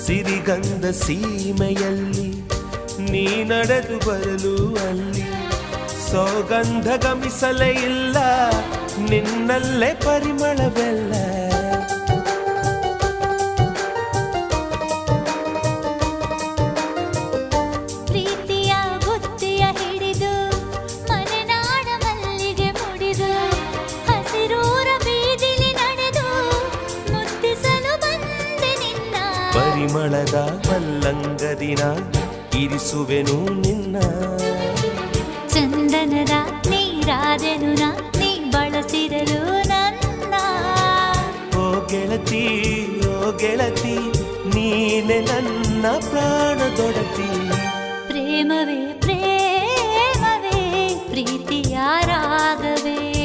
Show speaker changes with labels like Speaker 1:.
Speaker 1: ಸಿರಿಗಂಧ ಸೀಮೆಯಲ್ಲಿ ನೀ ನಡೆದು ಬರಲು ಅಲ್ಲಿ ಸೌಗಂಧ ಗಮಿಸಲೇ ಇಲ್ಲ ನಿನ್ನಲ್ಲೇ ಪರಿಮಳವೆಲ್ಲ
Speaker 2: ಪ್ರೀತಿಯ ಬುತ್ತಿಯ ಹಿಡಿದು ಮಲೆನಾಡ ಮಲ್ಲಿಗೆ ಮುಡಿದು ಹಸಿರೂರ ಬೀದಿಲಿ ನಡೆದು ಮುತ್ತಿಸಲು ಬಂದೆ ನಿನ್ನ
Speaker 1: ಪರಿಮಳದ ಮಲ್ಲಂಗದಿನ ಇರಿಸುವೆನು ನಿನ್ನ
Speaker 2: ಚಂದನದ ನೀರಾದೆನು ನೀ ಬಳಸಿರಲು ನನ್ನ
Speaker 1: ಓ ಗೆಳತಿ ನೀನೆ ನನ್ನ ಪ್ರಾಣ